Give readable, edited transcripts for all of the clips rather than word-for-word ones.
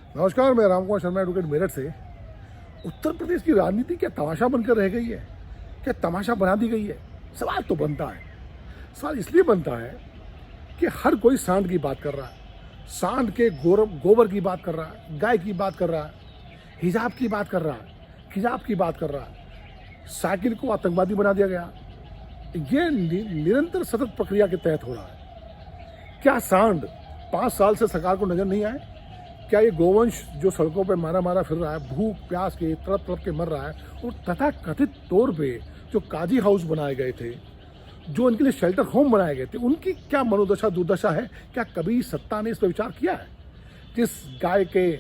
नमस्कार, मैं रामकुमार शर्मा, एडवोकेट, मेरठ से। उत्तर प्रदेश की राजनीति क्या तमाशा बनकर रह गई है? क्या तमाशा बना दी गई है? सवाल तो बनता है। सवाल इसलिए बनता है कि हर कोई सांड की बात कर रहा है, सांड के गोबर की बात कर रहा है, गाय की बात कर रहा है, हिजाब की बात कर रहा है, खिजाब की बात कर रहा है, साइकिल को आतंकवादी बना दिया गया। ये निरंतर सतत प्रक्रिया के तहत हो रहा है। क्या सांड 5 साल से सरकार को नजर नहीं आए? क्या ये गोवंश जो सड़कों पे मारा मारा फिर रहा है, भूख प्यास के तड़प तड़प के मर रहा है, और तथा कथित तौर पे जो काजी हाउस बनाए गए थे, जो उनके लिए शेल्टर होम बनाए गए थे, उनकी क्या मनोदशा दुर्दशा है? क्या कभी सत्ता ने इस पर विचार किया है? जिस गाय के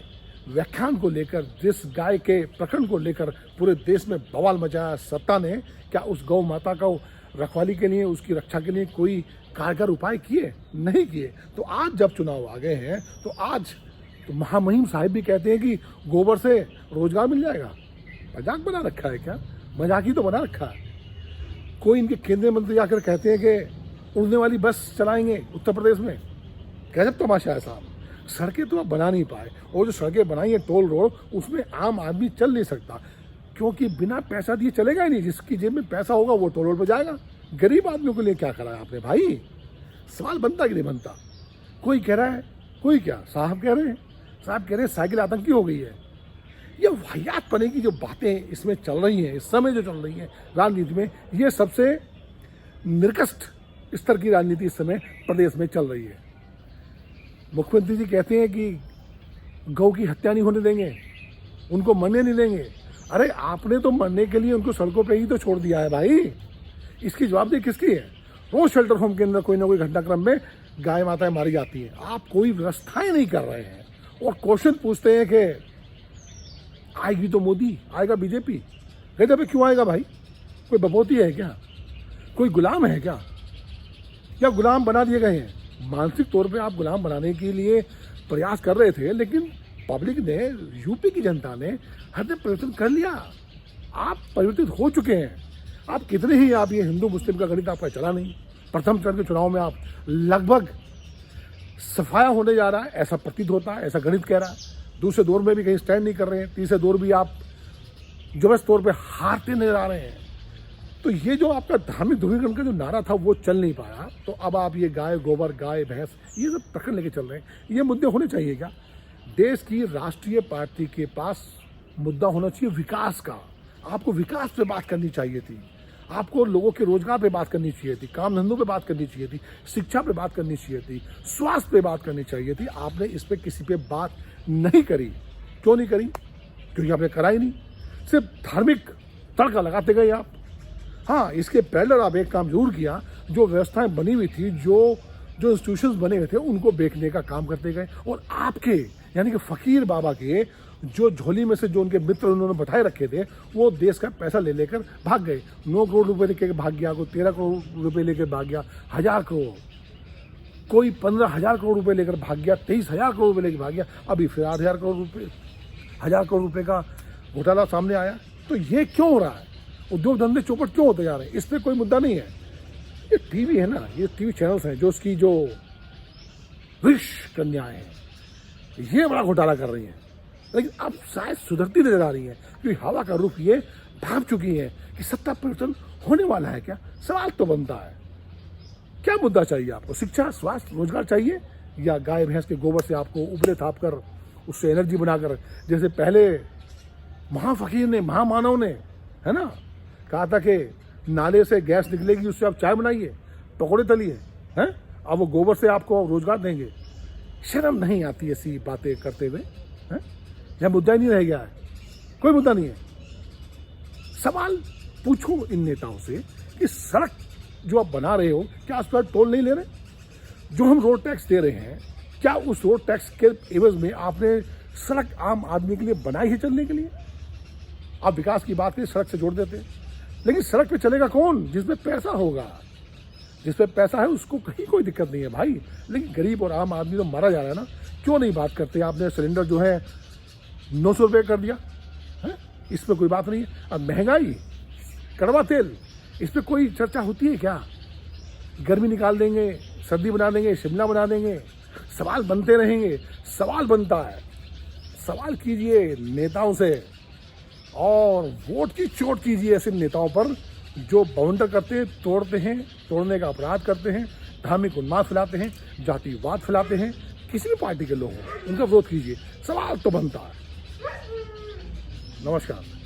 व्याख्यान को लेकर, जिस गाय के प्रकरण को लेकर पूरे देश में बवाल मचाया सत्ता ने, क्या उस गौ माता को रखवाली के लिए, उसकी रक्षा के लिए कोई कारगर उपाय किए? नहीं किए। तो आज जब चुनाव आ गए हैं तो आज तो महामहिम साहिब भी कहते हैं कि गोबर से रोजगार मिल जाएगा। मजाक बना रखा है क्या? मजाक ही तो बना रखा है। कोई इनके केंद्रीय मंत्री आकर कहते हैं कि उड़ने वाली बस चलाएंगे उत्तर प्रदेश में। गजब तमाशा है साहब। सड़कें तो आप बना नहीं पाए, और जो सड़कें बनाई हैं टोल रोड, उसमें आम आदमी चल नहीं सकता, क्योंकि बिना पैसा दिए चलेगा ही नहीं। जिसकी जेब में पैसा होगा वो टोल रोड पर जाएगा। गरीब आदमियों के लिए क्या करा है आपने भाई? सवाल बनता कि नहीं बनता? कोई कह रहा है, कोई क्या साहब कह रहे हैं, साहब कह रहे हैं साइकिल आतंकी हो गई है। ये वाहियात पने की जो बातें इसमें चल रही हैं, इस समय जो चल रही हैं राजनीति में, ये सबसे निकृष्ट स्तर की राजनीति इस समय प्रदेश में चल रही है। मुख्यमंत्री जी कहते हैं कि गौ की हत्या नहीं होने देंगे, उनको मरने नहीं देंगे। अरे आपने तो मरने के लिए उनको सड़कों पे ही तो छोड़ दिया है भाई। इसकी जवाबदेही किसकी है? रोज शेल्टर होम के अंदर कोई ना कोई घटनाक्रम में गाय माताएं मारी जाती हैं। आप कोई व्यवस्थाएं नहीं कर रहे हैं, और क्वेश्चन पूछते हैं कि आएगी तो मोदी, आएगा बीजेपी। कहते भाई क्यों आएगा भाई? कोई बपोती है क्या? कोई गुलाम है क्या? या गुलाम बना दिए गए हैं? मानसिक तौर पे आप गुलाम बनाने के लिए प्रयास कर रहे थे, लेकिन पब्लिक ने, यूपी की जनता ने हृदय परिवर्तन कर लिया। आप परिवर्तित हो चुके हैं। आप कितने ही आप ये हिंदू मुस्लिम का गणित आपका चला नहीं। प्रथम चरण के चुनाव में आप लगभग सफाया होने जा रहा है, ऐसा प्रतीत होता है, ऐसा गणित कह रहा है। दूसरे दौर में भी कहीं स्टैंड नहीं कर रहे हैं, तीसरे दौर भी आप जबरदस्त तौर पे हारते नजर आ रहे हैं। तो ये जो आपका धार्मिक ध्रुवीकरण का जो नारा था वो चल नहीं पाया। तो अब आप ये गाय गोबर, गाय भैंस, ये सब प्रकरण लेके चल रहे हैं। ये मुद्दे होने चाहिए क्या? देश की राष्ट्रीय पार्टी के पास मुद्दा होना चाहिए विकास का। आपको विकास पे बात करनी चाहिए थी, आपको लोगों के रोजगार पे बात करनी चाहिए थी, काम धंधों पे बात करनी चाहिए थी, शिक्षा पे बात करनी चाहिए थी, स्वास्थ्य पे बात करनी चाहिए थी। आपने इस पे किसी पे बात नहीं करी। क्यों नहीं करी? क्योंकि आपने करा ही नहीं। सिर्फ धार्मिक तड़का लगाते गए आप। हाँ, इसके पहले आप एक काम जरूर किया, जो व्यवस्थाएं बनी हुई थी, जो इंस्टीट्यूशंस बने हुए थे, उनको बेचने का काम करते गए। और आपके यानी कि फकीर बाबा के जो झोली में से जो उनके मित्र उन्होंने बैठाए रखे थे, वो देश का पैसा ले लेकर भाग गए। 9 करोड़ रुपए लेके भाग गया, कोई 13 करोड़ रुपए लेकर भाग गया, 1000 करोड़, कोई 15,000 करोड़ रुपए लेकर भाग गया, 23,000 करोड़ रुपए लेकर भाग गया। अभी फिर 8,000 करोड़ रुपए, 1000 करोड़ रुपए का घोटाला सामने आया। तो ये क्यों हो रहा है? उद्योग धंधे चौपट क्यों होते जा रहे हैं? इस पर कोई मुद्दा नहीं है। ये टीवी है ना, ये टीवी चैनल्स हैं जो उसकी जो वृक्ष कन्याएं हैं, ये बड़ा घोटाला कर रही हैं। लेकिन अब शायद सुधरती नजर आ रही है, क्योंकि हवा का रुख ये भाप चुकी है कि सत्ता परिवर्तन होने वाला है क्या? सवाल तो बनता है। क्या मुद्दा चाहिए आपको? शिक्षा, स्वास्थ्य, रोजगार चाहिए, या गाय भैंस के गोबर से आपको उबले थाप कर उससे एनर्जी बनाकर, जैसे पहले महाफकीर ने, महामानव ने, है ना, कहा था कि नाले से गैस निकलेगी, उससे आप चाय बनाइए, पकौड़े तलिए, हैं? अब वो गोबर से आपको रोजगार देंगे। शर्म नहीं आती ऐसी बातें करते हुए? हैं? यह मुद्दा ही नहीं रह गया है, कोई मुद्दा नहीं है। सवाल पूछो इन नेताओं से कि सड़क जो आप बना रहे हो, क्या उस पर टोल नहीं ले रहे? जो हम रोड टैक्स दे रहे हैं, क्या उस रोड टैक्स के एवज में आपने सड़क आम आदमी के लिए बनाई है चलने के लिए? आप विकास की बात करें, सड़क से जोड़ देते हैं, लेकिन सड़क पे चलेगा कौन? जिसमें पैसा होगा। जिसपे पैसा है उसको कहीं कोई दिक्कत नहीं है भाई। लेकिन गरीब और आम आदमी तो मारा जा रहा है ना। क्यों नहीं बात करते? आपने सिलेंडर जो है 900 रुपये कर दिया है, इस पर कोई बात नहीं है। अब महंगाई, कड़वा तेल, इस पर कोई चर्चा होती है क्या? गर्मी निकाल देंगे, सर्दी बना देंगे, शिमला बना देंगे। सवाल बनते रहेंगे, सवाल बनता है। सवाल कीजिए नेताओं से और वोट की चोट कीजिए ऐसे नेताओं पर जो बाउंडर करते हैं, तोड़ते हैं, तोड़ने का अपराध करते हैं, धार्मिक उन्माद फैलाते हैं, जातिवाद फैलाते हैं। किसी भी पार्टी के लोग हों, उनका विरोध कीजिए। सवाल तो बनता है। नमस्कार।